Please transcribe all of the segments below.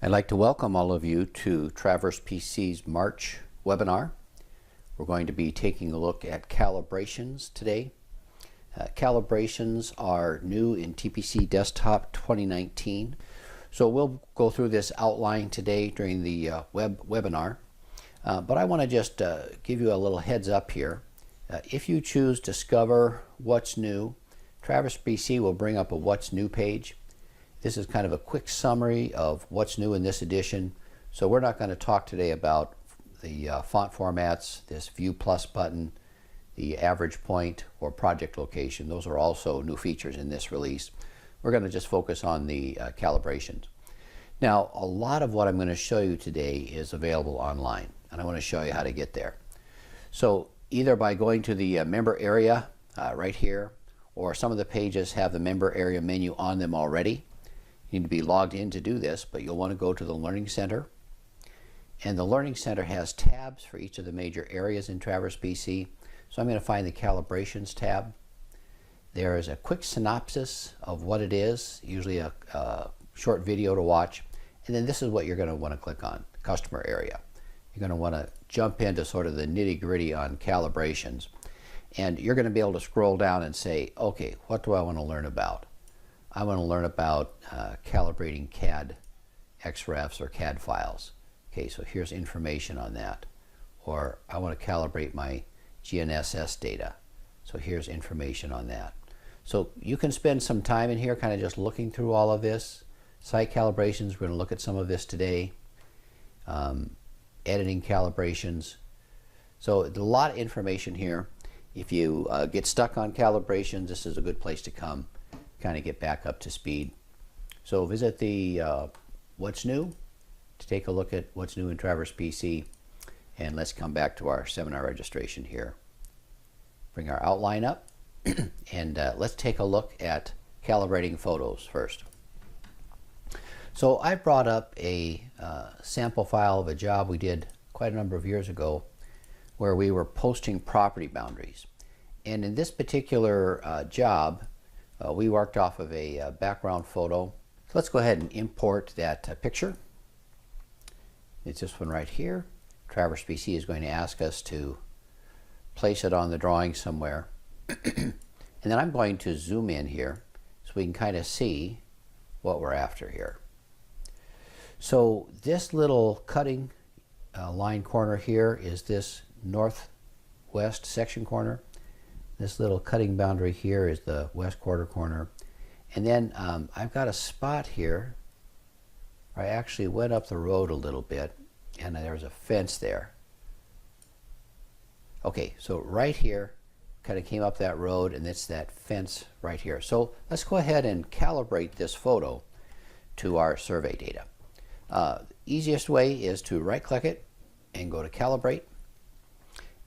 I'd like to welcome all of you to Traverse PC's March webinar. We're going to be taking a look at calibrations today. Calibrations are new in TPC Desktop 2019. So we'll go through this outline today during the webinar. But I want to just give you a little heads up here. If you choose Discover What's New, Traverse PC will bring up a What's New page. This is kind of a quick summary of what's new in this edition. So we're not going to talk today about the font formats, this View Plus button, the average point, or project location. Those are also new features in this release. We're going to just focus on the calibrations. Now, a lot of what I'm going to show you today is available online, and I want to show you how to get there. So either by going to the member area right here, or some of the pages have the member area menu on them already. You need to be logged in to do this, but you'll want to go to the Learning Center. And the Learning Center has tabs for each of the major areas in Traverse PC. So I'm going to find the Calibrations tab. There is a quick synopsis of what it is, usually a short video to watch. And then this is what you're going to want to click on, Customer Area. You're going to want to jump into sort of the nitty-gritty on calibrations. And you're going to be able to scroll down and say, okay, what do I want to learn about? I want to learn about calibrating CAD XRefs or CAD files. Okay, so here's information on that. Or I want to calibrate my GNSS data. So here's information on that. So you can spend some time in here kind of just looking through all of this. Site calibrations, we're going to look at some of this today. Editing calibrations. So a lot of information here. If you get stuck on calibrations, this is a good place to come. Kind of get back up to speed. So visit the What's New to take a look at what's new in Traverse PC, and let's come back to our seminar registration here. Bring our outline up and let's take a look at calibrating photos first. So I brought up a sample file of a job we did quite a number of years ago where we were posting property boundaries, and in this particular job we worked off of a background photo. So let's go ahead and import that picture. It's this one right here. Traverse PC is going to ask us to place it on the drawing somewhere. And then I'm going to zoom in here so we can kind of see what we're after here. So this little cutting line corner here is this northwest section corner. This little cutting boundary here is the west quarter corner. And then I've got a spot here where I actually went up the road a little bit and there's a fence there. Okay, so right here, kind of came up that road and it's that fence right here. So let's go ahead and calibrate this photo to our survey data. Easiest way is to right click it and go to Calibrate.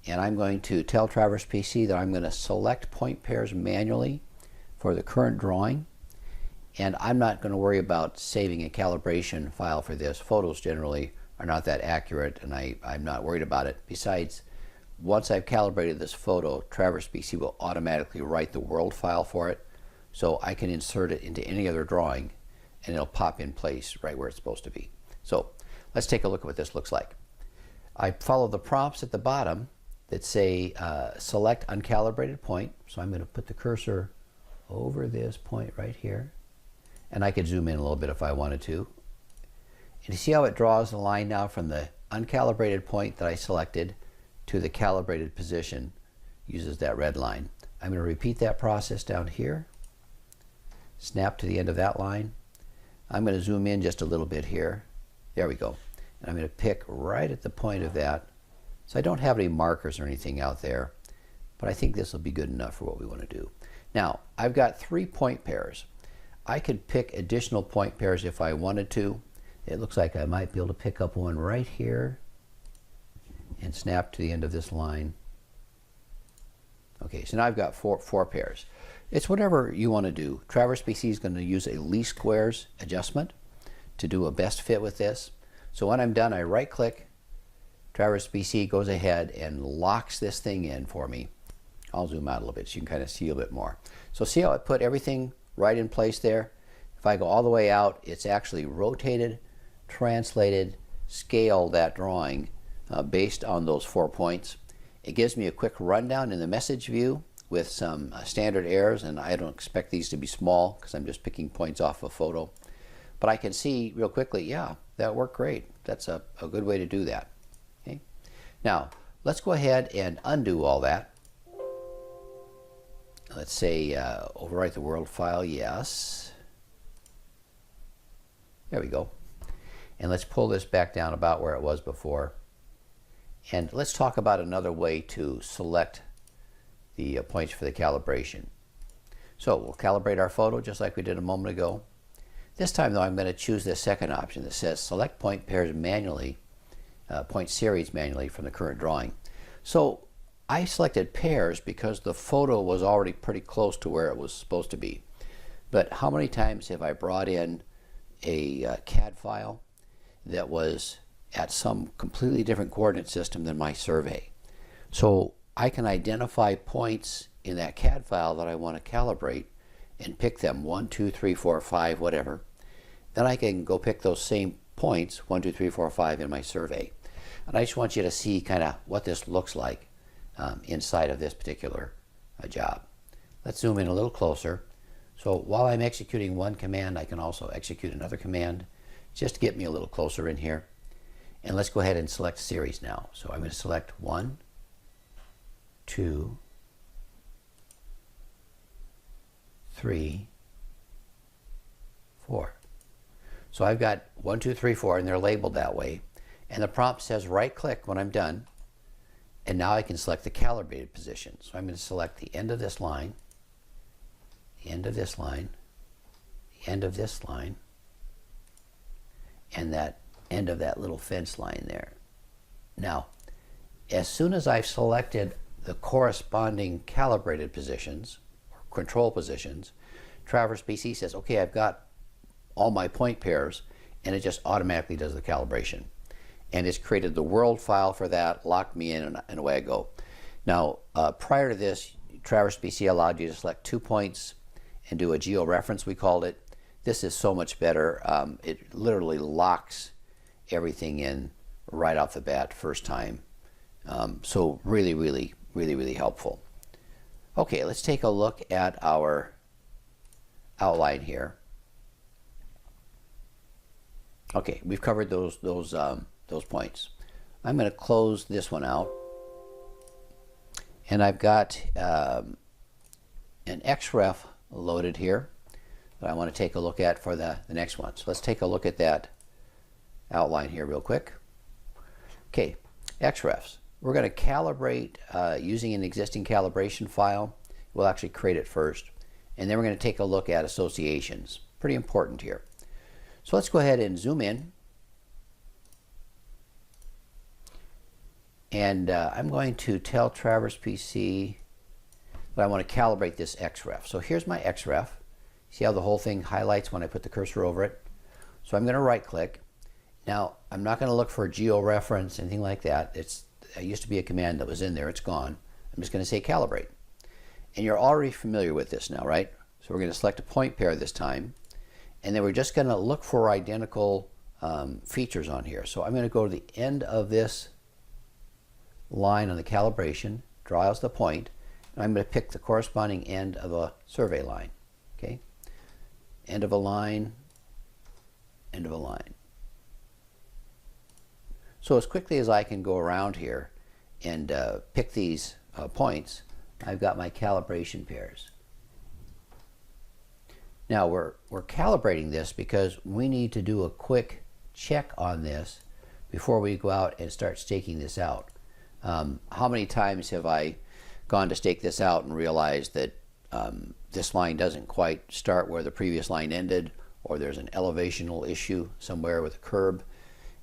And I'm going to tell Traverse PC that I'm going to select point pairs manually for the current drawing. And I'm not going to worry about saving a calibration file for this. Photos generally are not that accurate, and I'm not worried about it. Besides, once I've calibrated this photo, Traverse PC will automatically write the world file for it. So I can insert it into any other drawing, and it'll pop in place right where it's supposed to be. So let's take a look at what this looks like. I follow the prompts at the bottom that say select uncalibrated point. So I'm going to put the cursor over this point right here. And I could zoom in a little bit if I wanted to. And you see how it draws the line now from the uncalibrated point that I selected to the calibrated position, uses that red line. I'm going to repeat that process down here. Snap to the end of that line. I'm going to zoom in just a little bit here. There we go. And I'm going to pick right at the point of that. So I don't have any markers or anything out there, but I think this will be good enough for what we want to do. Now, I've got 3 point pairs. I could pick additional point pairs if I wanted to. It looks like I might be able to pick up one right here and snap to the end of this line. Okay, so now I've got four pairs. It's whatever you want to do. Traverse PC is going to use a least squares adjustment to do a best fit with this. So when I'm done, I right click. Traverse PC goes ahead and locks this thing in for me. I'll zoom out a little bit so you can kind of see a bit more. So see how I put everything right in place there? If I go all the way out, it's actually rotated translated, scaled that drawing based on those 4 points. It gives me a quick rundown in the message view with some standard errors, and I don't expect these to be small because I'm just picking points off a photo. But I can see real quickly, yeah, that worked great. That's a good way to do that. Okay? Now, let's go ahead and undo all that. Let's say overwrite the world file, yes. There we go. And let's pull this back down about where it was before. And let's talk about another way to select the points for the calibration. So we'll calibrate our photo just like we did a moment ago. This time though, I'm going to choose this second option that says select point pairs manually, point series manually from the current drawing. So I selected pairs because the photo was already pretty close to where it was supposed to be. But how many times have I brought in a CAD file that was at some completely different coordinate system than my survey? So I can identify points in that CAD file that I want to calibrate and pick them 1, 2, 3, 4, 5, whatever. Then I can go pick those same points 1, 2, 3, 4, 5 in my survey. And I just want you to see kind of what this looks like inside of this particular job. Let's zoom in a little closer. So while I'm executing one command, I can also execute another command just to get me a little closer in here. And let's go ahead and select series now. So I'm going to select 1, 2, 3, 4. So I've got 1, 2, 3, 4, and they're labeled that way. And the prompt says right click when I'm done. And now I can select the calibrated position. So I'm going to select the end of this line, the end of this line, the end of this line, and that end of that little fence line there. Now, as soon as I've selected the corresponding calibrated positions, or control positions, Traverse PC says, okay, I've got all my point pairs, and it just automatically does the calibration. And it's created the world file for that, locked me in, and away I go. Now, prior to this, Traverse PC allowed you to select 2 points and do a georeference, we called it. This is so much better. It literally locks everything in right off the bat, first time. So really helpful. Okay, let's take a look at our outline here. Okay, we've covered those points. I'm going to close this one out, and I've got an XREF loaded here that I want to take a look at for the next one. So let's take a look at that outline here real quick. Okay, XRefs. We're going to calibrate using an existing calibration file. We'll actually create it first, and then we're going to take a look at associations. Pretty important here. So let's go ahead and zoom in. And I'm going to tell Traverse PC that I want to calibrate this XREF. So here's my XREF. See how the whole thing highlights when I put the cursor over it? So I'm going to right click. Now, I'm not going to look for georeference, anything like that. It used to be a command that was in there. It's gone. I'm just going to say calibrate. And you're already familiar with this now, right? So we're going to select a point pair this time. And then we're just going to look for identical features on here. So I'm going to go to the end of this line on the calibration, draw out the point, and I'm going to pick the corresponding end of a survey line. Okay, end of a line, end of a line. So as quickly as I can go around here and pick these points, I've got my calibration pairs. Now we're calibrating this because we need to do a quick check on this before we go out and start staking this out. How many times have I gone to stake this out and realized that this line doesn't quite start where the previous line ended, or there's an elevational issue somewhere with a curb,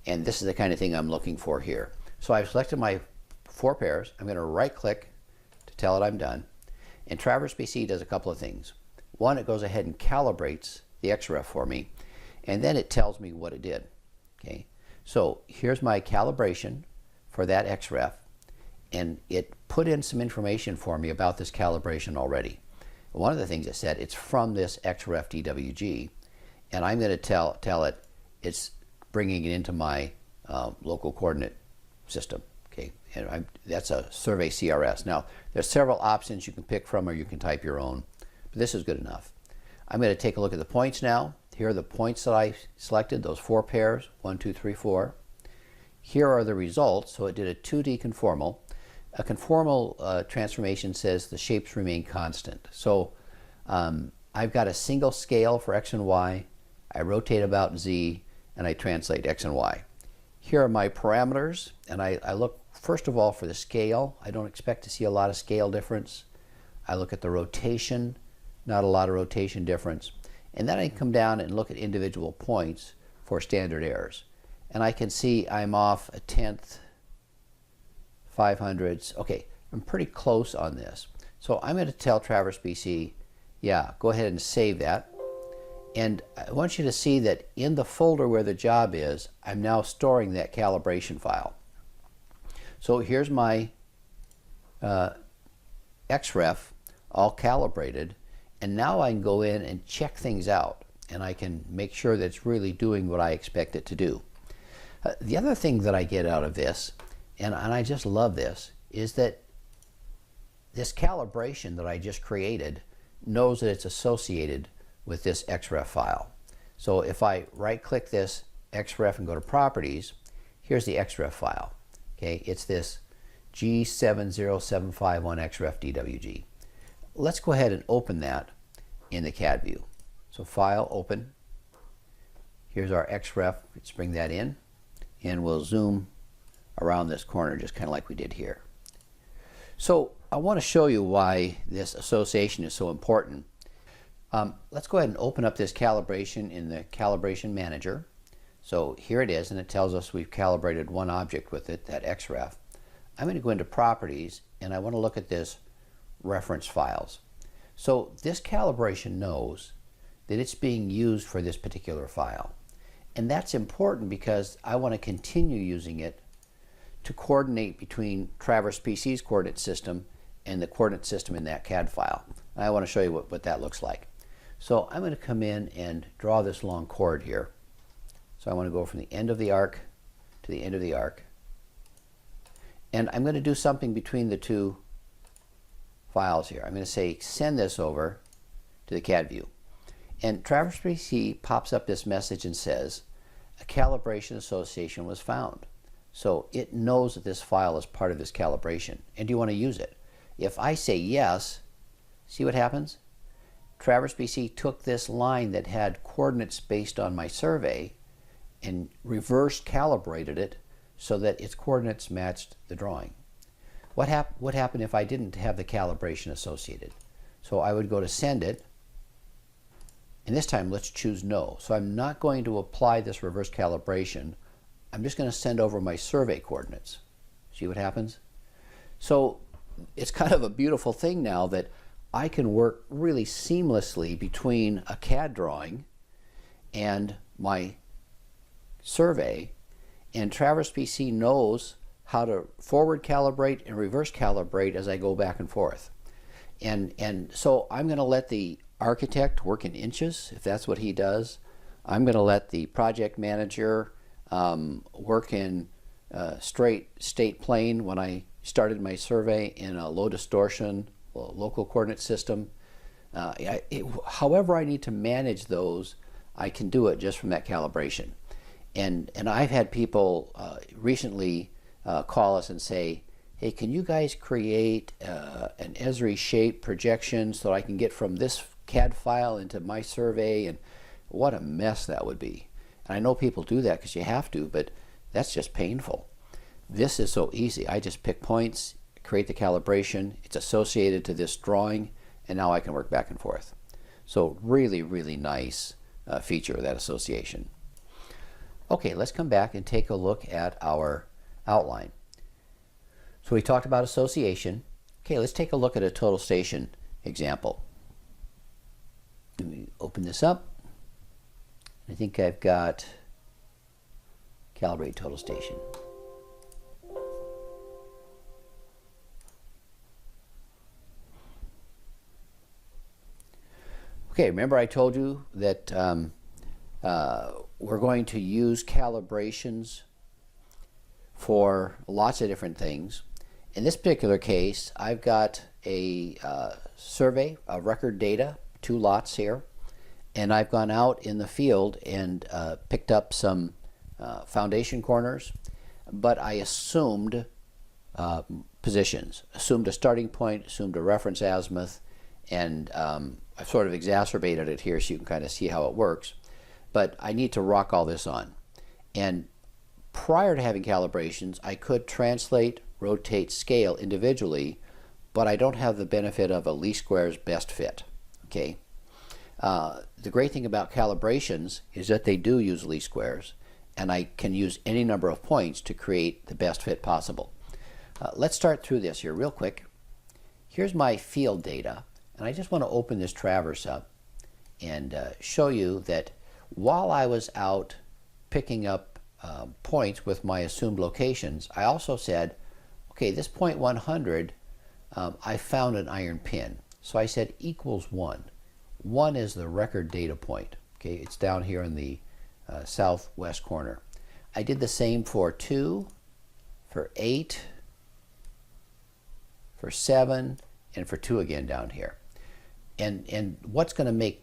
and this is the kind of thing I'm looking for here. So I've selected my 4 pairs. I'm going to right click to tell it I'm done, and Traverse PC does a couple of things. One, it goes ahead and calibrates the XREF for me, and then it tells me what it did. Okay, so here's my calibration for that XREF, and it put in some information for me about this calibration already. One of the things it said, it's from this XREF DWG, and I'm going to tell it it's bringing it into my local coordinate system. Okay, and that's a survey CRS. Now, there's several options you can pick from, or you can type your own, but this is good enough. I'm going to take a look at the points now. Here are the points that I selected, those 4 pairs, 1, 2, 3, 4. Here are the results. So it did a 2D conformal. A conformal transformation says the shapes remain constant. So I've got a single scale for X and Y. I rotate about Z, and I translate X and Y. Here are my parameters, and I look first of all for the scale. I don't expect to see a lot of scale difference. I look at the rotation, not a lot of rotation difference. And then I come down and look at individual points for standard errors. And I can see I'm off a 1/10, 500ths. Okay, I'm pretty close on this. So I'm going to tell Traverse PC, yeah, go ahead and save that. And I want you to see that in the folder where the job is, I'm now storing that calibration file. So here's my XREF all calibrated, and now I can go in and check things out, and I can make sure that it's really doing what I expect it to do. The other thing that I get out of this, and I just love this, is that this calibration that I just created knows that it's associated with this XREF file. So if I right-click this XREF and go to Properties, here's the XREF file. Okay, it's this G70751 XREF DWG. Let's go ahead and open that in the CAD view. So File, Open. Here's our XREF. Let's bring that in, and we'll zoom around this corner just kind of like we did here. So I want to show you why this association is so important. Let's go ahead and open up this calibration in the Calibration Manager. So here it is, and it tells us we've calibrated one object with it, that XREF. I'm going to go into Properties, and I want to look at this reference files. So this calibration knows that it's being used for this particular file. And that's important because I want to continue using it to coordinate between Traverse PC's coordinate system and the coordinate system in that CAD file. And I want to show you what that looks like. So I'm going to come in and draw this long chord here. So I want to go from the end of the arc to the end of the arc. And I'm going to do something between the two files here. I'm going to say send this over to the CAD view. And Traverse PC pops up this message and says a calibration association was found. So it knows that this file is part of this calibration. And do you want to use it? If I say yes, see what happens? Traverse PC took this line that had coordinates based on my survey and reverse calibrated it so that its coordinates matched the drawing. What happened if I didn't have the calibration associated? So I would go to send it, and this time let's choose no. So I'm not going to apply this reverse calibration. I'm just going to send over my survey coordinates. See what happens? So it's kind of a beautiful thing now that I can work really seamlessly between a CAD drawing and my survey, and Traverse PC knows how to forward calibrate and reverse calibrate as I go back and forth. And so I'm going to let the architect work in inches if that's what he does. I'm going to let the project manager work in straight state plane when I started my survey in a low distortion local coordinate system. However I need to manage those, I can do it just from that calibration. And I've had people recently call us and say, hey, can you guys create an Esri shape projection so I can get from this CAD file into my survey? And what a mess that would be. And I know people do that because you have to, but that's just painful. This is so easy. I just pick points, create the calibration, it's associated to this drawing, and now I can work back and forth. So really, really nice feature of that association. Okay, let's come back and take a look at our outline. So we talked about association. Okay, let's take a look at a total station example. Let me open this up. I think I've got calibrate total station. Okay, remember I told you that We're going to use calibrations for lots of different things. In this particular case, I've got a survey of record data, 2 lots here, and I've gone out in the field and picked up some foundation corners, but I assumed positions, assumed a starting point, assumed a reference azimuth, and I've sort of exacerbated it here so you can kind of see how it works. But I need to rock all this on. And prior to having calibrations, I could translate, rotate, scale individually, but I don't have the benefit of a least squares best fit. Okay. The great thing about calibrations is that they do use least squares, and I can use any number of points to create the best fit possible. Let's start through this here real quick. Here's my field data, and I just want to open this traverse up and show you that while I was out picking up points with my assumed locations, I also said, okay, this point 100, I found an iron pin. So I said equals 1. 1 is the record data point. Okay, it's down here in the southwest corner. I did the same for 2, for 8, for 7, and for 2 again down here. And what's going to make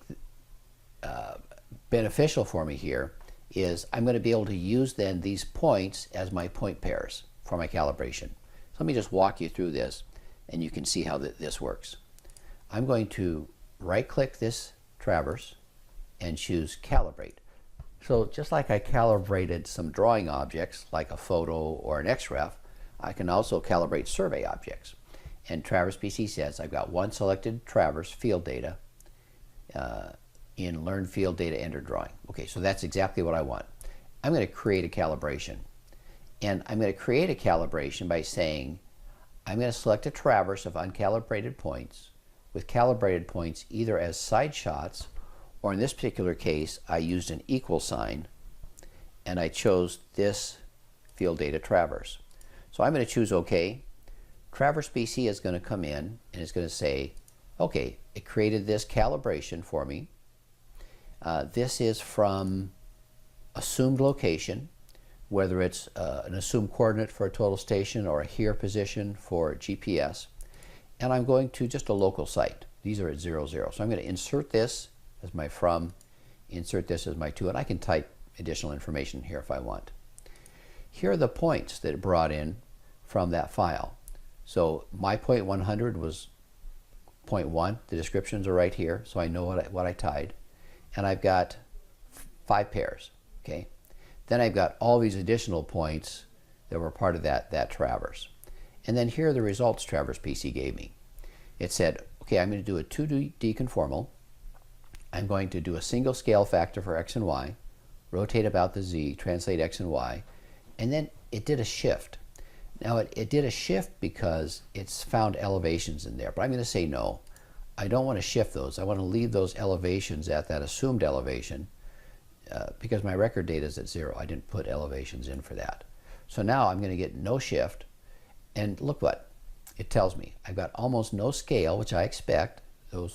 beneficial for me here is I'm going to be able to use then these points as my point pairs for my calibration. So let me just walk you through this and you can see how this works. I'm going to right click this traverse and choose calibrate. So just like I calibrated some drawing objects like a photo or an XREF, I can also calibrate survey objects. And Traverse PC says I've got one selected traverse field data in Learn Field Data Enter Drawing. Okay, so that's exactly what I want. I'm going to create a calibration. And I'm going to create a calibration by saying I'm going to select a traverse of uncalibrated points with calibrated points either as side shots, or in this particular case I used an equal sign and I chose this field data traverse. So I'm going to choose OK. Traverse PC is going to come in and it's going to say, okay, it created this calibration for me. This is from assumed location, whether it's an assumed coordinate for a total station or a here position for GPS. And I'm going to just a local site. These are at 0, 0. So I'm going to insert this as my from, insert this as my to, and I can type additional information here if I want. Here are the points that it brought in from that file. So my point 100 was point 1. The descriptions are right here, so I know what I tied. And I've got 5 pairs. Okay. Then I've got all these additional points that were part of that traverse. And then here are the results Traverse PC gave me. It said, okay, I'm going to do a 2D conformal. I'm going to do a single scale factor for X and Y, rotate about the Z, translate X and Y, and then it did a shift. Now it did a shift because it's found elevations in there, but I'm going to say no. I don't want to shift those. I want to leave those elevations at that assumed elevation because my record data is at 0. I didn't put elevations in for that. So now I'm going to get no shift, and look what it tells me. I've got almost no scale, which I expect.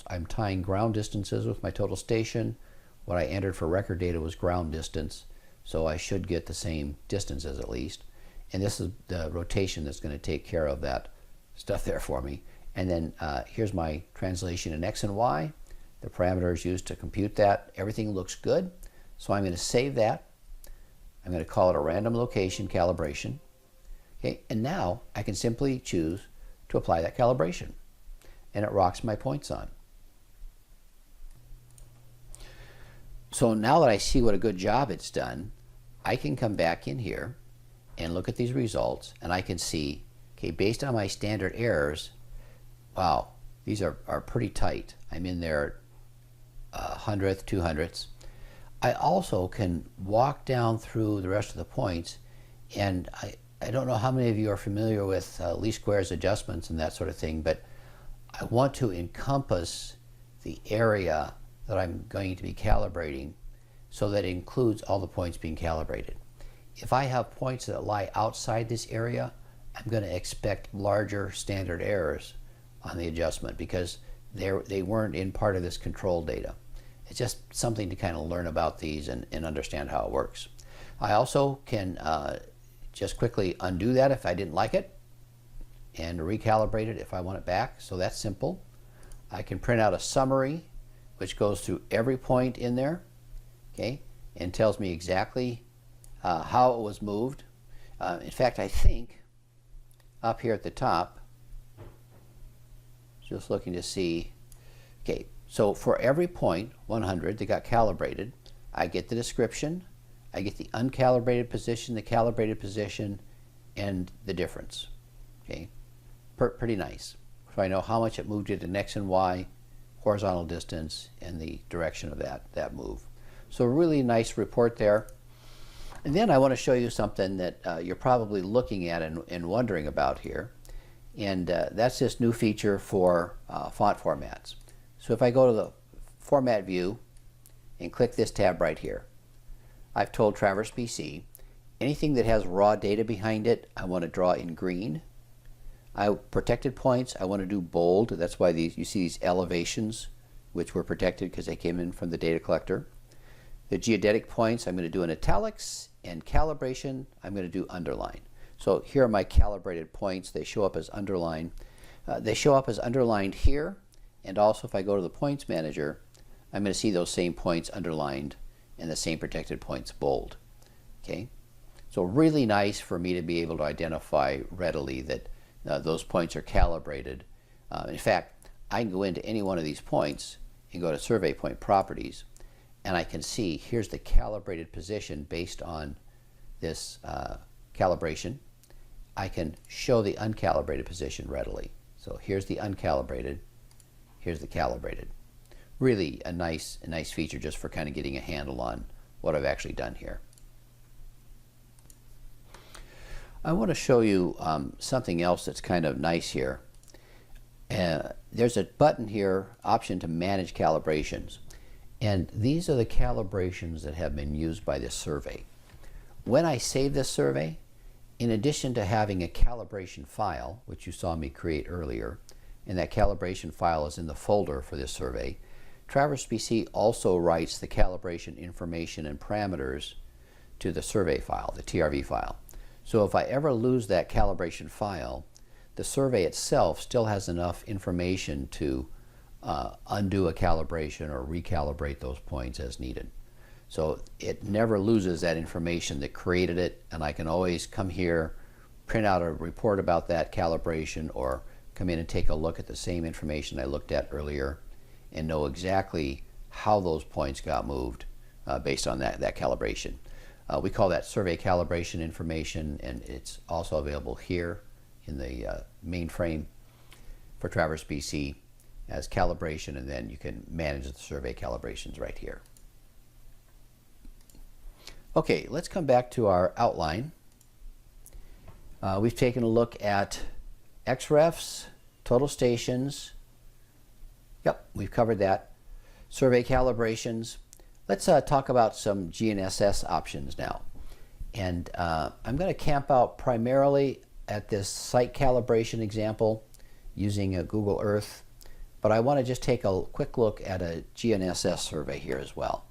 I'm tying ground distances with my total station. What I entered for record data was ground distance, so I should get the same distances at least. And this is the rotation that's going to take care of that stuff there for me. And then here's my translation in X and Y, the parameters used to compute that. Everything looks good, so I'm going to save that. I'm going to call it a random location calibration. Okay, and now I can simply choose to apply that calibration, and it rocks my points on. So now that I see what a good job it's done, I can come back in here and look at these results, and I can see, okay, based on my standard errors, wow, these are pretty tight. I'm in there 100th, 200ths. I also can walk down through the rest of the points, and I don't know how many of you are familiar with least squares adjustments and that sort of thing, but I want to encompass the area that I'm going to be calibrating so that it includes all the points being calibrated. If I have points that lie outside this area, I'm going to expect larger standard errors on the adjustment because they weren't in part of this control data. It's just something to kind of learn about these and understand how it works. I also can just quickly undo that if I didn't like it and recalibrate it if I want it back. So that's simple. I can print out a summary which goes through every point in there, okay, and tells me exactly how it was moved. In fact, I think up here at the top, just looking to see, okay, so for every point, 100, that got calibrated, I get the description, I get the uncalibrated position, the calibrated position, and the difference. Okay, pretty nice. So I know how much it moved it in X and Y, horizontal distance, and the direction of that move. So a really nice report there. And then I want to show you something that you're probably looking at and wondering about here. And that's this new feature for font formats. So if I go to the Format view and click this tab right here, I've told Traverse PC, anything that has raw data behind it, I want to draw in green. Protected points, I want to do bold. That's why you see these elevations, which were protected because they came in from the data collector. The geodetic points, I'm going to do in italics, and calibration, I'm going to do underline. So here are my calibrated points. They show up as underlined. They show up as underlined here, and also if I go to the points manager, I'm going to see those same points underlined and the same protected points bold. Okay, so really nice for me to be able to identify readily that those points are calibrated. In fact, I can go into any one of these points and go to survey point properties, and I can see here's the calibrated position based on this calibration. I can show the uncalibrated position readily. So here's the uncalibrated, here's the calibrated. Really a nice feature just for kind of getting a handle on what I've actually done here. I want to show you something else that's kind of nice here. There's a button here, option to manage calibrations. And these are the calibrations that have been used by this survey. When I save this survey, in addition to having a calibration file, which you saw me create earlier, and that calibration file is in the folder for this survey, Traverse PC also writes the calibration information and parameters to the survey file, the TRV file. So if I ever lose that calibration file, the survey itself still has enough information to undo a calibration or recalibrate those points as needed. So it never loses that information that created it, and I can always come here, print out a report about that calibration, or come in and take a look at the same information I looked at earlier and know exactly how those points got moved based on that calibration. We call that survey calibration information, and it's also available here in the mainframe for Traverse PC as calibration, and then you can manage the survey calibrations right here. Okay, let's come back to our outline. We've taken a look at XRefs, total stations. Yep, we've covered that. Survey calibrations. Let's talk about some GNSS options now. And I'm going to camp out primarily at this site calibration example using a Google Earth, but I want to just take a quick look at a GNSS survey here as well.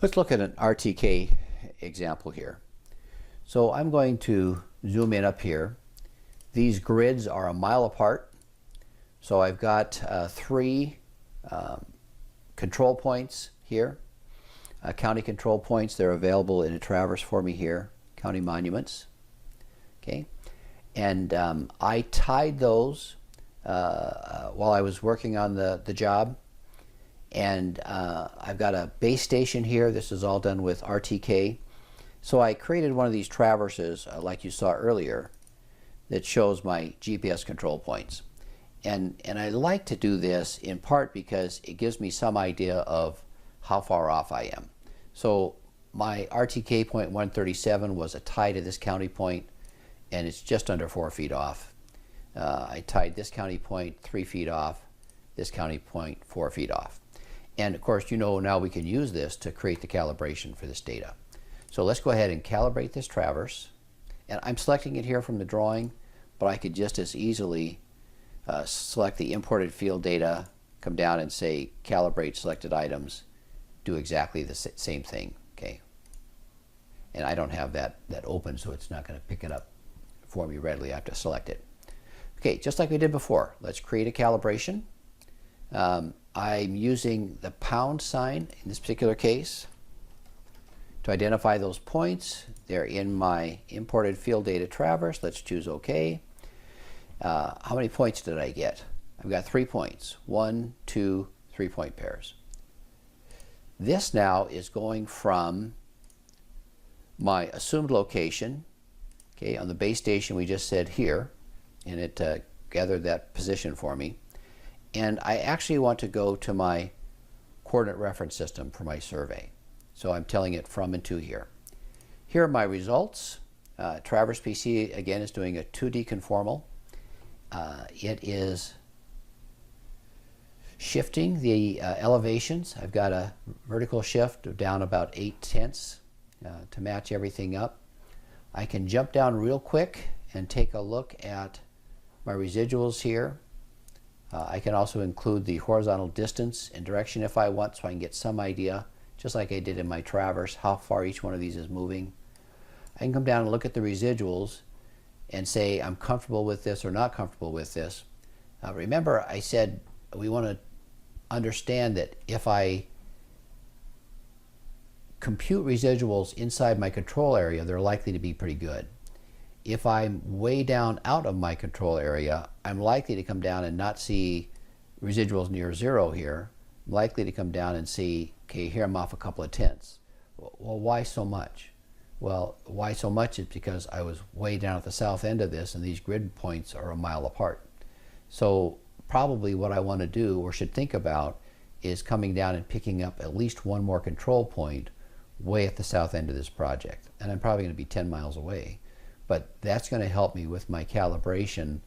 Let's look at an RTK example here. So I'm going to zoom in up here. These grids are a mile apart. So I've got 3 control points here, county control points. They're available in a traverse for me here, county monuments. Okay, and I tied those while I was working on the job. And I've got a base station here. This is all done with RTK. So I created one of these traverses like you saw earlier that shows my GPS control points. And I like to do this in part because it gives me some idea of how far off I am. So my RTK point 137 was a tie to this county point, and it's just under 4 feet off. I tied this county point 3 feet off, this county point 4 feet off. And of course, you know, now we can use this to create the calibration for this data. So let's go ahead and calibrate this traverse. And I'm selecting it here from the drawing, but I could just as easily select the imported field data, come down and say calibrate selected items, do exactly the same thing. Okay, and I don't have that open, so it's not going to pick it up for me readily. I have to select it. Okay, just like we did before, let's create a calibration. I'm using the pound sign in this particular case to identify those points. They're in my imported field data traverse. Let's choose OK. How many points did I get? I've got 3 points. 1, 2, 3 point pairs. This now is going from my assumed location, okay, on the base station we just said here, and it gathered that position for me. And I actually want to go to my coordinate reference system for my survey. So I'm telling it from and to here. Here are my results. Traverse PC again is doing a 2D conformal. It is shifting the elevations. I've got a vertical shift of down about 8/10 to match everything up. I can jump down real quick and take a look at my residuals here. I can also include the horizontal distance and direction if I want, so I can get some idea, just like I did in my traverse, how far each one of these is moving. I can come down and look at the residuals and say I'm comfortable with this or not comfortable with this. Remember, I said we want to understand that if I compute residuals inside my control area, they're likely to be pretty good. If I'm way down out of my control area, I'm likely to come down and not see residuals near 0 here. I'm likely to come down and see, okay, here I'm off a couple of tenths. Well, why so much? Well, why so much is because I was way down at the south end of this, and these grid points are a mile apart. So probably what I want to do, or should think about, is coming down and picking up at least one more control point way at the south end of this project. And I'm probably going to be 10 miles away. But that's going to help me with my calibration,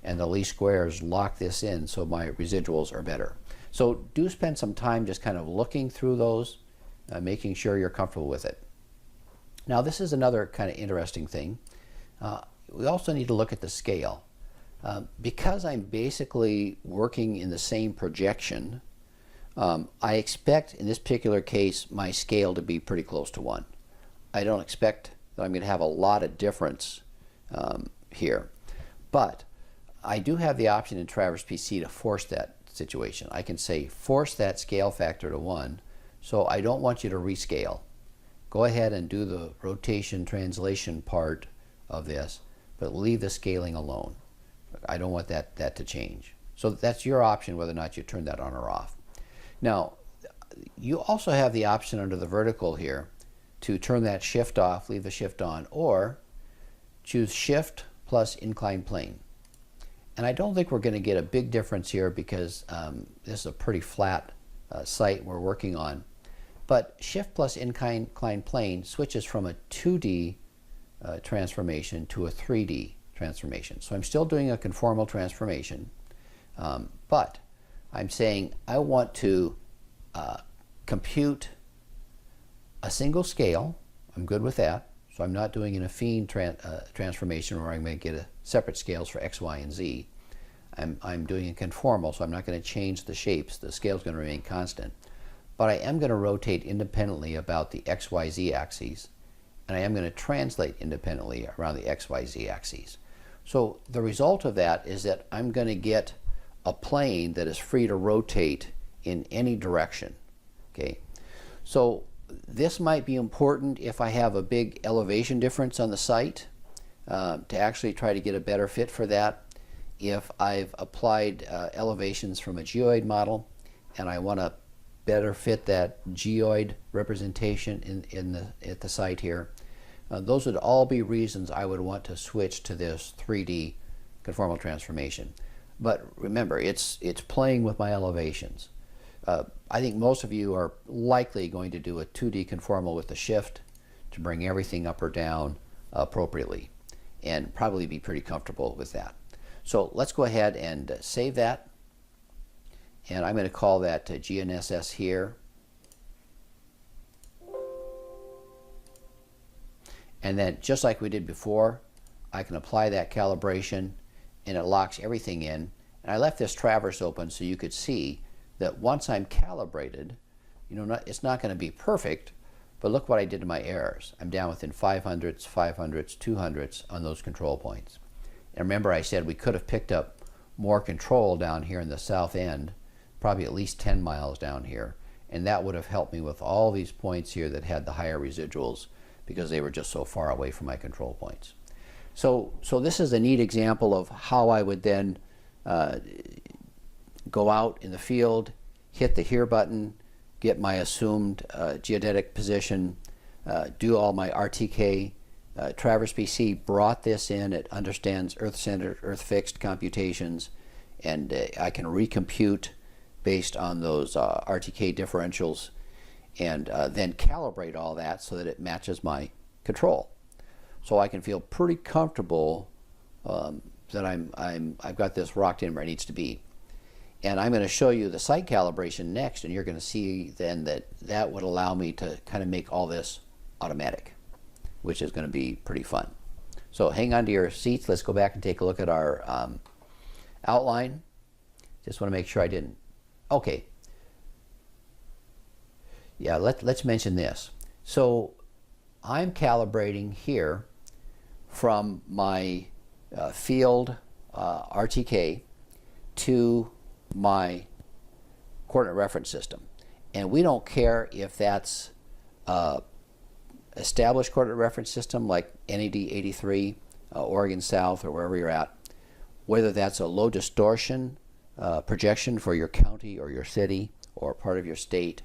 and the least squares lock this in so my residuals are better. So do spend some time just kind of looking through those, making sure you're comfortable with it. Now this is another kind of interesting thing. We also need to look at the scale. Because I'm basically working in the same projection, I expect in this particular case my scale to be pretty close to 1. I don't expect that I'm going to have a lot of difference here. But I do have the option in Traverse PC to force that situation. I can say force that scale factor to 1, so I don't want you to rescale. Go ahead and do the rotation translation part of this, but leave the scaling alone. I don't want that to change. So that's your option whether or not you turn that on or off. Now, you also have the option under the vertical here to turn that shift off, leave the shift on, or choose shift plus inclined plane. And I don't think we're going to get a big difference here because this is a pretty flat site we're working on. But shift plus inclined plane switches from a 2D transformation to a 3D transformation. So I'm still doing a conformal transformation, but I'm saying I want to compute a single scale. I'm good with that. So I'm not doing an affine transformation where I'm going to get separate scales for X, Y, and Z. I'm doing a conformal, so I'm not going to change the shapes. The scale is going to remain constant. But I am going to rotate independently about the X, Y, Z axes, and I am going to translate independently around the X, Y, Z axes. So the result of that is that I'm going to get a plane that is free to rotate in any direction. Okay, so this might be important if I have a big elevation difference on the site to actually try to get a better fit for that. If I've applied elevations from a geoid model and I want to better fit that geoid representation at the site here, those would all be reasons I would want to switch to this 3D conformal transformation. But remember, it's playing with my elevations. I think most of you are likely going to do a 2D conformal with the shift to bring everything up or down appropriately, and probably be pretty comfortable with that. So let's go ahead and save that, and I'm going to call that GNSS here. And then just like we did before, I can apply that calibration and it locks everything in. And I left this traverse open so you could see that once I'm calibrated, it's not going to be perfect, but look what I did to my errors. I'm down within 500ths, 500ths, 200ths on those control points. And remember I said we could have picked up more control down here in the south end, probably at least 10 miles down here, and that would have helped me with all these points here that had the higher residuals because they were just so far away from my control points. So this is a neat example of how I would then go out in the field, hit the here button, get my assumed geodetic position, do all my RTK. Traverse PC brought this in. It understands Earth-centered, Earth-fixed computations, and I can recompute based on those RTK differentials, and then calibrate all that so that it matches my control. So I can feel pretty comfortable that I've got this rocked in where it needs to be. And I'm going to show you the site calibration next, and you're going to see then that would allow me to kind of make all this automatic, which is going to be pretty fun. So hang on to your seats. Let's go back and take a look at our outline. Just want to make sure I didn't. Okay. Yeah, let's mention this. So I'm calibrating here from my field RTK to my coordinate reference system. And we don't care if that's established coordinate reference system like NAD 83, Oregon South, or wherever you're at, whether that's a low distortion projection for your county or your city or part of your state,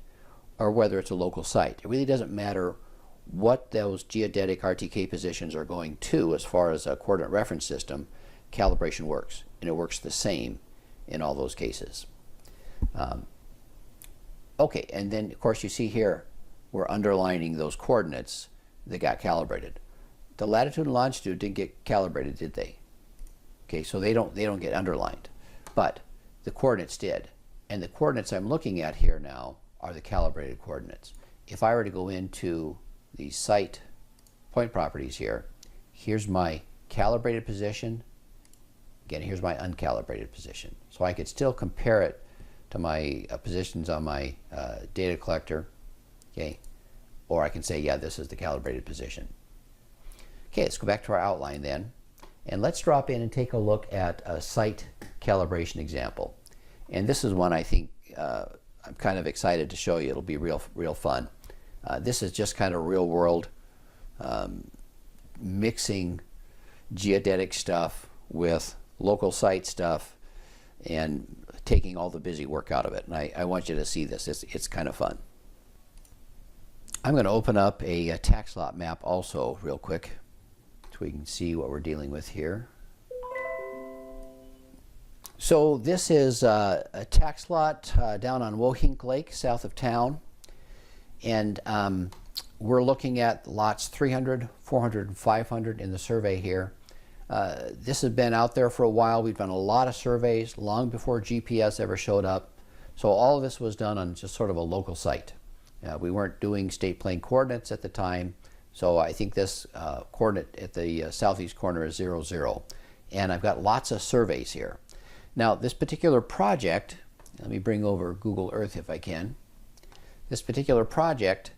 or whether it's a local site. It really doesn't matter what those geodetic RTK positions are going to as far as a coordinate reference system. Calibration works, and it works the same in all those cases. Okay, and then of course you see here we're underlining those coordinates that got calibrated. The latitude and longitude didn't get calibrated, did they? Okay, so they don't get underlined, but the coordinates did. And the coordinates I'm looking at here now are the calibrated coordinates. If I were to go into the site point properties here, here's my calibrated position. Again, here's my uncalibrated position. So I could still compare it to my positions on my data collector, okay? Or I can say, yeah, this is the calibrated position. Okay, let's go back to our outline then. And let's drop in and take a look at a site calibration example. And this is one I think I'm kind of excited to show you. It'll be real fun. This is just kind of real world mixing geodetic stuff with local site stuff and taking all the busy work out of it. And I want you to see this. It's kind of fun. I'm going to open up a tax lot map also real quick so we can see what we're dealing with here. So this is a tax lot down on Wohink Lake, south of town. And we're looking at lots 300, 400, and 500 in the survey here. This has been out there for a while. We've done a lot of surveys long before GPS ever showed up. So all of this was done on just sort of a local site. We weren't doing state plane coordinates at the time. So I think this coordinate at the southeast corner is 00, 0. And I've got lots of surveys here. Now this particular project, let me bring over Google Earth if I can. This particular project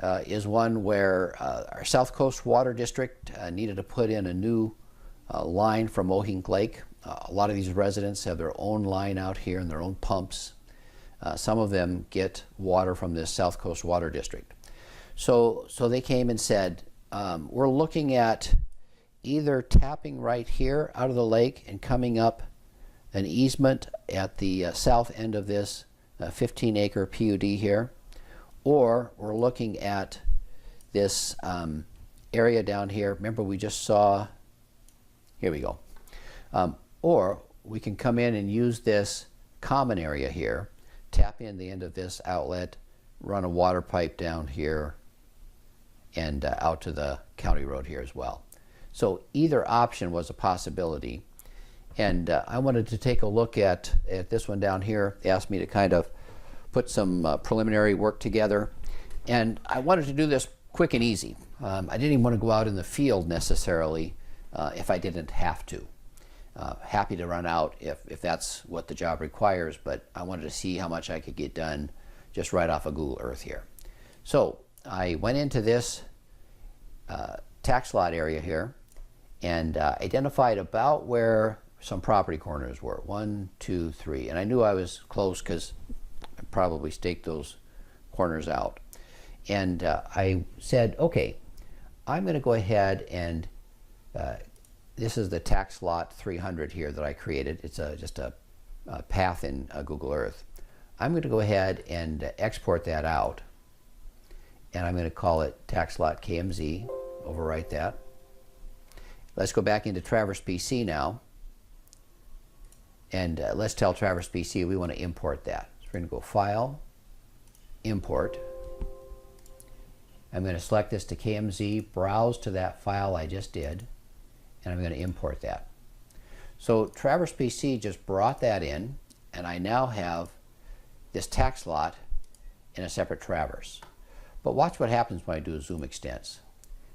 is one where our South Coast Water District needed to put in a new line from Wohink Lake. A lot of these residents have their own line out here and their own pumps. Some of them get water from this South Coast Water District. So they came and said, we're looking at either tapping right here out of the lake and coming up an easement at the south end of this 15-acre PUD here, or we're looking at this area down here. Remember we just saw, here we go. Or we can come in and use this common area here, tap in the end of this outlet, run a water pipe down here, and out to the county road here as well. So either option was a possibility. And I wanted to take a look at this one down here. They asked me to kind of put some preliminary work together. And I wanted to do this quick and easy. I didn't even want to go out in the field necessarily if I didn't have to. Happy to run out if that's what the job requires, but I wanted to see how much I could get done just right off of Google Earth here. So I went into this tack slot area here and identified about where some property corners were. 1, 2, 3. And I knew I was close because I probably staked those corners out. And I said, okay, I'm going to go ahead and this is the tack slot 300 here that I created. It's just a path in Google Earth. I'm going to go ahead and export that out, and I'm going to call it tack slot KMZ. Overwrite that. Let's go back into Traverse PC now, and let's tell Traverse PC we want to import that. So we're going to go File, Import. I'm going to select this to KMZ, browse to that file I just did, and I'm going to import that. So Traverse PC just brought that in, and I now have this tack slot in a separate traverse. But watch what happens when I do a zoom extents.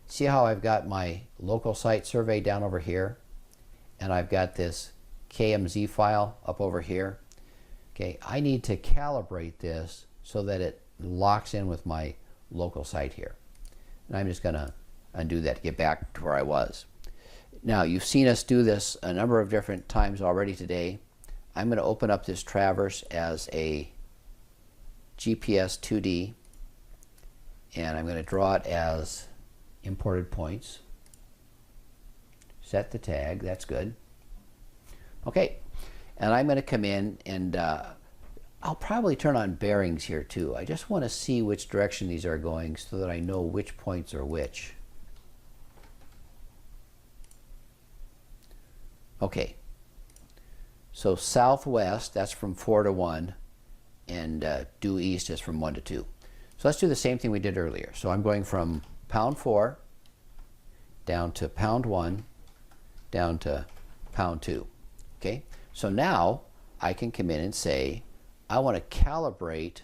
See how I've got my local site survey down over here, and I've got this KMZ file up over here. Okay, I need to calibrate this so that it locks in with my local site here. And I'm just going to undo that to get back to where I was. Now, you've seen us do this a number of different times already today. I'm going to open up this traverse as a GPS 2D, and I'm going to draw it as imported points. Set the tag, that's good. Okay, and I'm going to come in and I'll probably turn on bearings here too. I just want to see which direction these are going so that I know which points are which. Okay, so southwest, that's from 4 to 1, and due east is from 1 to 2. So let's do the same thing we did earlier. So I'm going from pound 4 down to pound 1 down to pound 2. Okay, so now I can come in and say I want to calibrate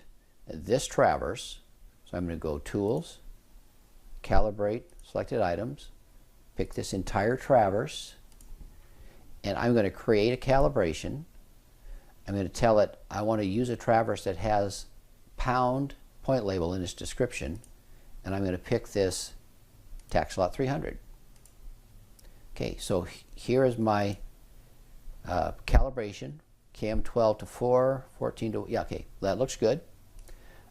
this traverse. So I'm going to go Tools, Calibrate, Selected Items, pick this entire traverse, and I'm going to create a calibration. I'm going to tell it I want to use a traverse that has pound point label in its description, and I'm going to pick this tack slot 300. Okay, so here is my calibration, KM 12 to 4, 14 to, yeah, okay, that looks good.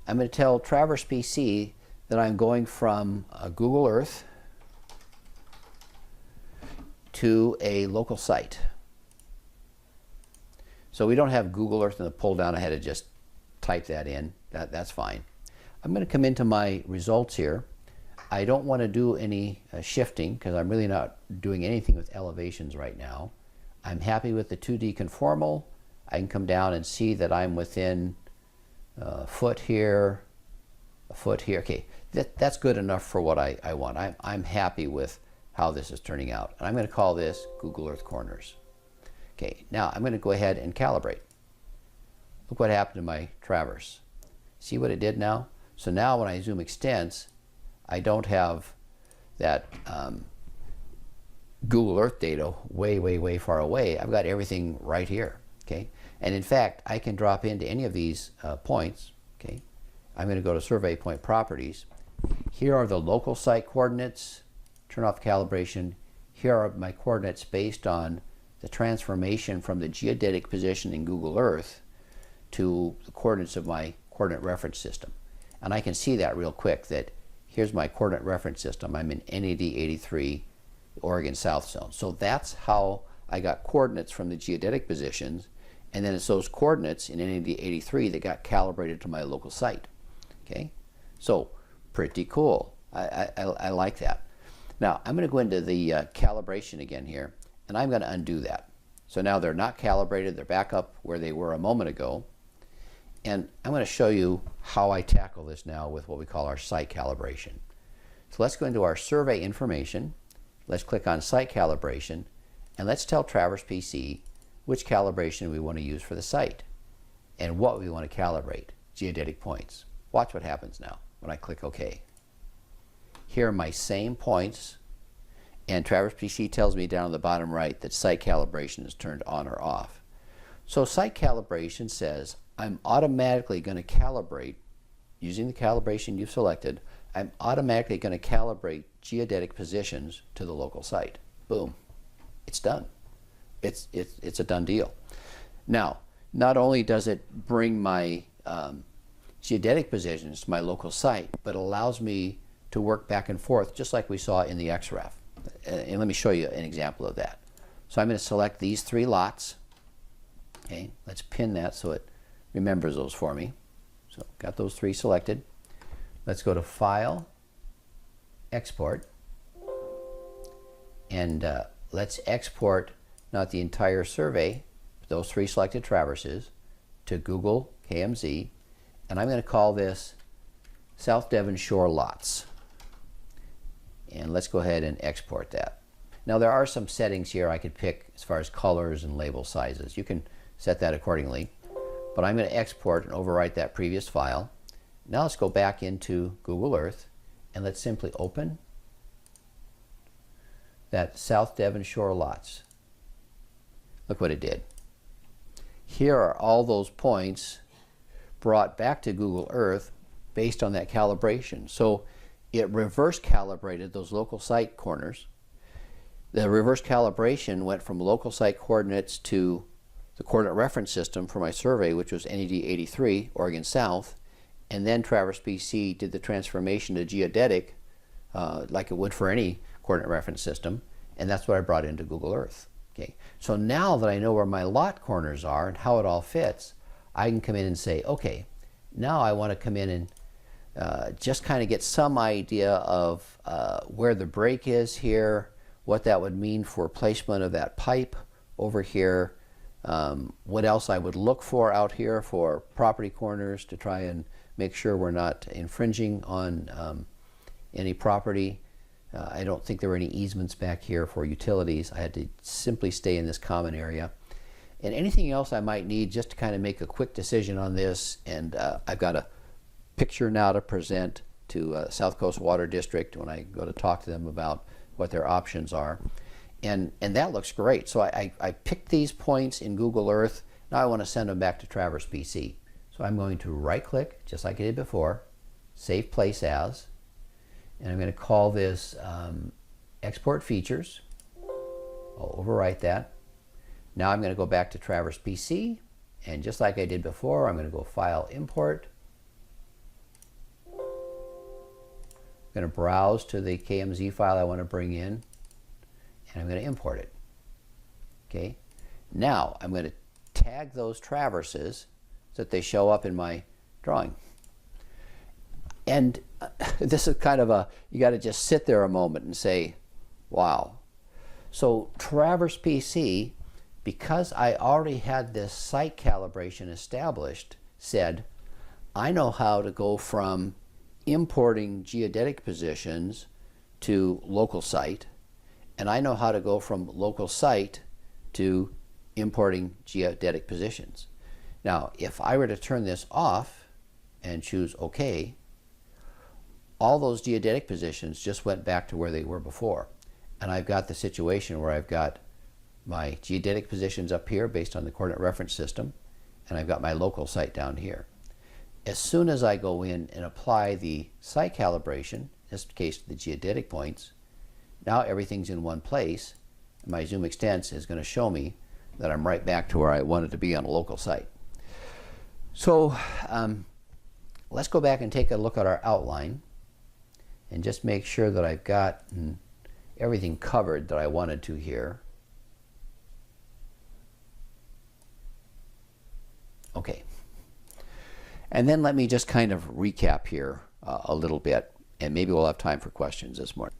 I'm going to tell Traverse PC that I'm going from Google Earth to a local site. So we don't have Google Earth in the pull down. I had to just type that in. That's fine. I'm going to come into my results here. I don't want to do any shifting because I'm really not doing anything with elevations right now. I'm happy with the 2D conformal. I can come down and see that I'm within a foot here, a foot here. Okay, that's good enough for what I want. I'm happy with how this is turning out. And I'm going to call this Google Earth Corners. Okay, now I'm going to go ahead and calibrate. Look what happened to my traverse. See what it did now? So now when I zoom extents, I don't have that Google Earth data way, way, way far away. I've got everything right here. Okay, and in fact, I can drop into any of these points. Okay, I'm going to go to Survey Point Properties. Here are the local site coordinates. Turn off calibration. Here are my coordinates based on the transformation from the geodetic position in Google Earth to the coordinates of my coordinate reference system. And I can see that real quick, that here's my coordinate reference system. I'm in NAD 83, Oregon South Zone. So that's how I got coordinates from the geodetic positions, and then it's those coordinates in NAD 83 that got calibrated to my local site. Okay, so pretty cool. I like that. Now I'm going to go into the calibration again here, and I'm going to undo that. So now they're not calibrated, they're back up where they were a moment ago. And I'm going to show you how I tackle this now with what we call our site calibration. So let's go into our survey information. Let's click on site calibration, and let's tell Traverse PC which calibration we want to use for the site and what we want to calibrate, geodetic points. Watch what happens now when I click OK. Here are my same points, and Traverse PC tells me down at the bottom right that site calibration is turned on or off. So site calibration says I'm automatically going to calibrate using the calibration you've selected, I'm automatically going to calibrate geodetic positions to the local site. Boom. It's done. It's a done deal. Now, not only does it bring my geodetic positions to my local site, but it allows me to work back and forth just like we saw in the XREF. And let me show you an example of that. So I'm going to select these 3 lots. Okay, let's pin that so it remembers those for me. So got those 3 selected. Let's go to File, Export, and let's export not the entire survey, but those 3 selected traverses, to Google KMZ, and I'm going to call this South Devonshire Lots. And let's go ahead and export that. Now there are some settings here I could pick as far as colors and label sizes. You can set that accordingly, but I'm going to export and overwrite that previous file. Now let's go back into Google Earth and let's simply open that South Devonshire Lots. Look what it did. Here are all those points brought back to Google Earth based on that calibration. So it reverse calibrated those local site corners. The reverse calibration went from local site coordinates to the coordinate reference system for my survey, which was NED 83, Oregon South, and then Traverse BC did the transformation to geodetic like it would for any coordinate reference system, and that's what I brought into Google Earth. Okay, so now that I know where my lot corners are and how it all fits, I can come in and say, okay, now I want to come in and just kind of get some idea of where the break is here, what that would mean for placement of that pipe over here, what else I would look for out here for property corners to try and make sure we're not infringing on any property. I don't think there were any easements back here for utilities. I had to simply stay in this common area. And anything else I might need just to kind of make a quick decision on this, and I've got a picture now to present to South Coast Water District when I go to talk to them about what their options are. And that looks great. So I picked these points in Google Earth. Now I want to send them back to Traverse BC. So I'm going to right click, just like I did before, Save Place As, and I'm going to call this Export Features. I'll overwrite that. Now I'm going to go back to Traverse BC, and just like I did before, I'm going to go File, Import. I'm going to browse to the KMZ file I want to bring in, and I'm going to import it. Okay. Now I'm going to tag those traverses so that they show up in my drawing. And this is kind of a, you got to just sit there a moment and say, wow. So Traverse PC, because I already had this site calibration established, said, I know how to go from importing geodetic positions to local site, and I know how to go from local site to importing geodetic positions. Now, if I were to turn this off and choose OK, all those geodetic positions just went back to where they were before. And I've got the situation where I've got my geodetic positions up here based on the coordinate reference system, and I've got my local site down here. As soon as I go in and apply the site calibration, in this case the geodetic points, now everything's in one place, and my zoom extents is going to show me that I'm right back to where I wanted to be on a local site. So let's go back and take a look at our outline and just make sure that I've got everything covered that I wanted to here. Okay. And then let me just kind of recap here a little bit, and maybe we'll have time for questions this morning.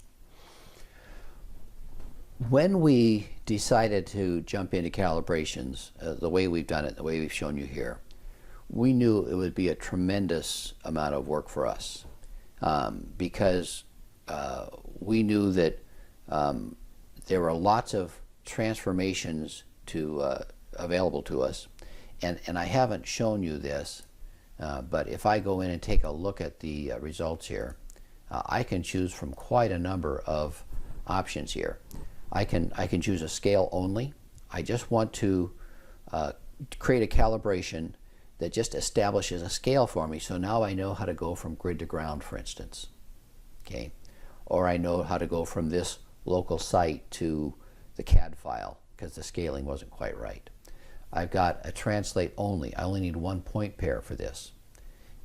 When we decided to jump into calibrations, the way we've done it, the way we've shown you here, we knew it would be a tremendous amount of work for us because we knew that there were lots of transformations available to us. And I haven't shown you this, but if I go in and take a look at the results here, I can choose from quite a number of options here. I can choose a scale only. I just want to create a calibration that just establishes a scale for me. So now I know how to go from grid to ground, for instance. Okay, or I know how to go from this local site to the CAD file because the scaling wasn't quite right. I've got a translate only. I only need one point pair for this.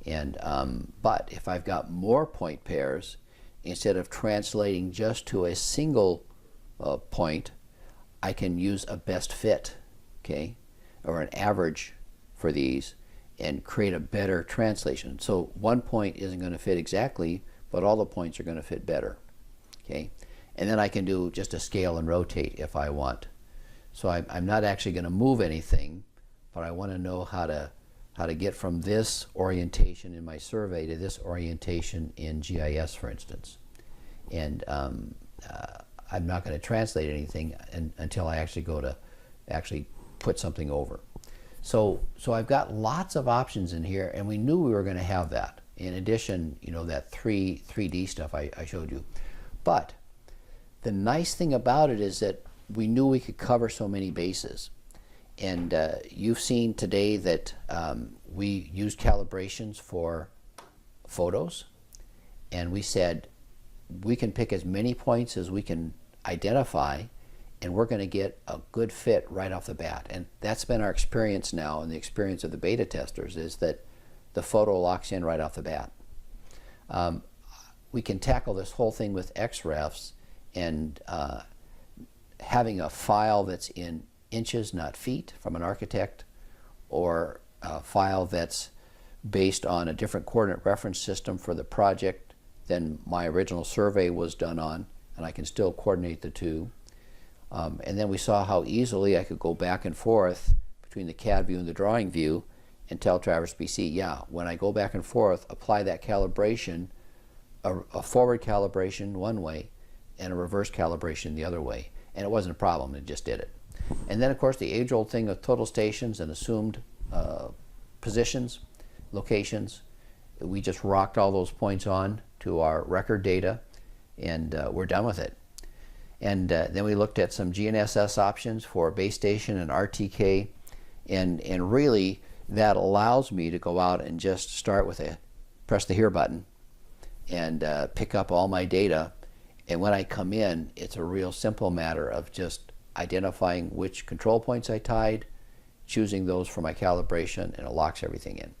And but if I've got more point pairs, instead of translating just to a single point, I can use a best fit, okay, or an average for these and create a better translation. So one point isn't going to fit exactly, but all the points are going to fit better, okay? And then I can do just a scale and rotate if I want. So I'm not actually going to move anything, but I want to know how to get from this orientation in my survey to this orientation in GIS, for instance. And I'm not going to translate anything until I actually go to actually put something over. So I've got lots of options in here, and we knew we were going to have that. In addition, you know, that 3D stuff I showed you. But the nice thing about it is that we knew we could cover so many bases. And you've seen today that we used calibrations for photos, and we said we can pick as many points as we can identify, and we're going to get a good fit right off the bat. And that's been our experience now, and the experience of the beta testers is that the photo locks in right off the bat. We can tackle this whole thing with XRefs and having a file that's in inches, not feet, from an architect, or a file that's based on a different coordinate reference system for the project than my original survey was done on, and I can still coordinate the two. And then we saw how easily I could go back and forth between the CAD view and the drawing view and tell Traverse BC, yeah, when I go back and forth, apply that calibration, a forward calibration one way and a reverse calibration the other way. And it wasn't a problem, it just did it. And then, of course, the age-old thing of total stations and assumed positions, locations. We just rocked all those points on to our record data, and we're done with it. And then we looked at some GNSS options for base station and RTK, and really that allows me to go out and just start with press the here button and pick up all my data. And when I come in, it's a real simple matter of just identifying which control points I tied, choosing those for my calibration, and it locks everything in.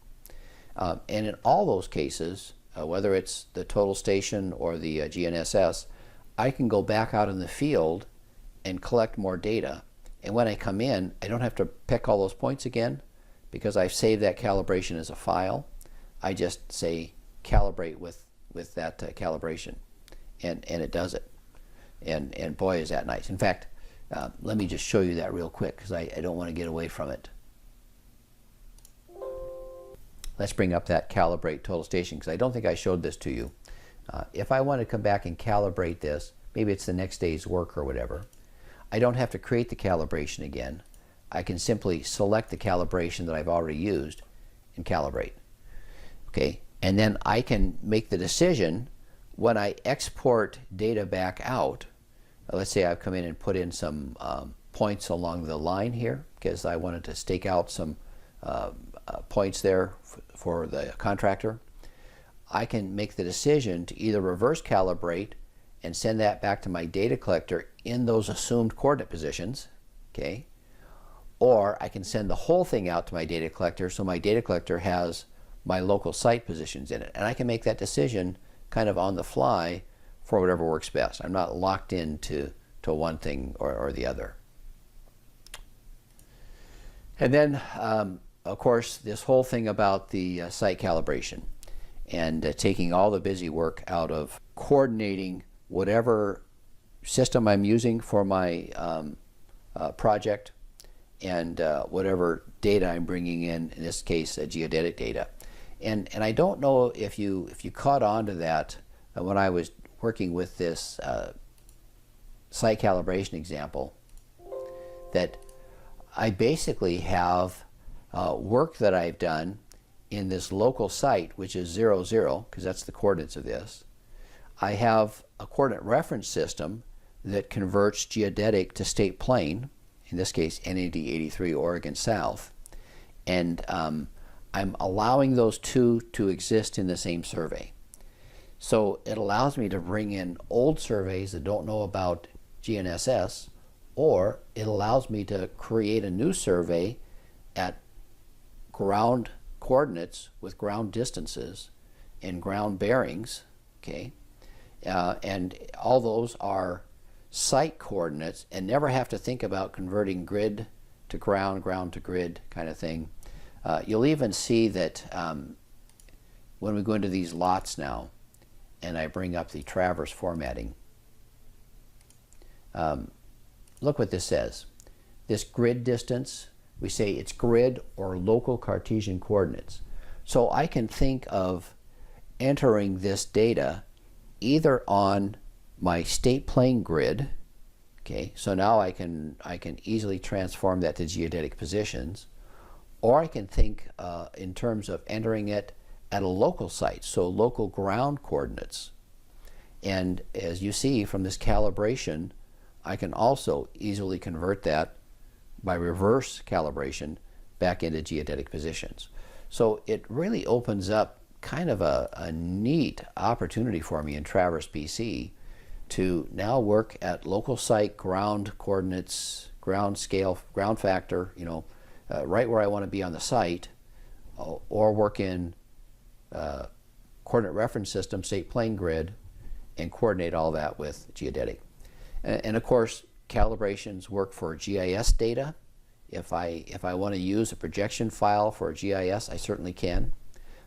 And in all those cases, whether it's the total station or the GNSS, I can go back out in the field and collect more data. And when I come in, I don't have to pick all those points again because I've saved that calibration as a file. I just say calibrate with that calibration, and it does it. And boy, is that nice. In fact, let me just show you that real quick because I don't want to get away from it. Let's bring up that calibrate total station because I don't think I showed this to you. If I want to come back and calibrate this, maybe it's the next day's work or whatever, I don't have to create the calibration again. I can simply select the calibration that I've already used and calibrate. Okay, and then I can make the decision when I export data back out. Let's say I've come in and put in some points along the line here because I wanted to stake out some points there for the contractor. I can make the decision to either reverse calibrate and send that back to my data collector in those assumed coordinate positions, okay? Or I can send the whole thing out to my data collector so my data collector has my local site positions in it. And I can make that decision kind of on the fly for whatever works best. I'm not locked into one thing or the other. And then, of course, this whole thing about the site calibration and taking all the busy work out of coordinating whatever system I'm using for my project and whatever data I'm bringing in this case, geodetic data. And I don't know if you caught on to that when I was working with this site calibration example, that I basically have work that I've done in this local site, which is 0, 0, because that's the coordinates of this. I have a coordinate reference system that converts geodetic to state plane, in this case NAD 83 Oregon South, and I'm allowing those two to exist in the same survey. So it allows me to bring in old surveys that don't know about GNSS, or it allows me to create a new survey at ground coordinates with ground distances and ground bearings, okay? And all those are site coordinates, and never have to think about converting grid to ground, ground to grid kind of thing. You'll even see that when we go into these lots now, and I bring up the traverse formatting, look what this says. This grid distance, we say it's grid or local Cartesian coordinates. So I can think of entering this data either on my state plane grid, okay, so now I can easily transform that to geodetic positions, or I can think in terms of entering it at a local site, so local ground coordinates. And as you see from this calibration, I can also easily convert that by reverse calibration back into geodetic positions. So it really opens up kind of a neat opportunity for me in Traverse BC to now work at local site ground coordinates, ground scale, ground factor, you know, right where I want to be on the site, or work in coordinate reference system, state plane grid, and coordinate all that with geodetic. And of course, calibrations work for GIS data. If I want to use a projection file for GIS, I certainly can.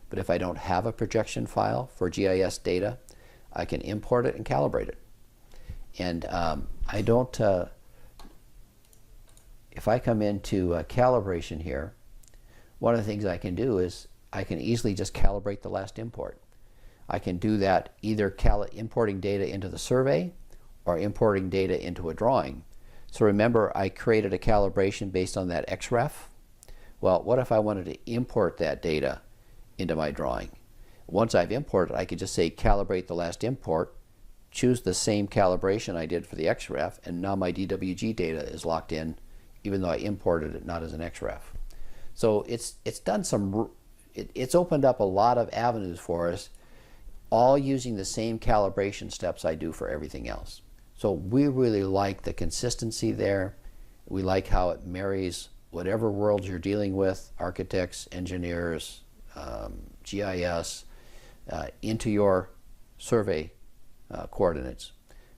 But if I don't have a projection file for GIS data, I can import it and calibrate it. And I don't, if I come into calibration here, one of the things I can do is I can easily just calibrate the last import. I can do that either importing data into the survey or importing data into a drawing. So remember, I created a calibration based on that XREF. Well, what if I wanted to import that data into my drawing? Once I've imported, I could just say calibrate the last import, choose the same calibration I did for the XREF, and now my DWG data is locked in, even though I imported it not as an XREF. So it's done some, it's opened up a lot of avenues for us, all using the same calibration steps I do for everything else. So we really like the consistency there. We like how it marries whatever world you're dealing with, architects, engineers, GIS, into your survey coordinates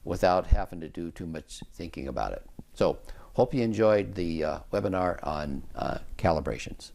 without having to do too much thinking about it. So hope you enjoyed the webinar on calibrations.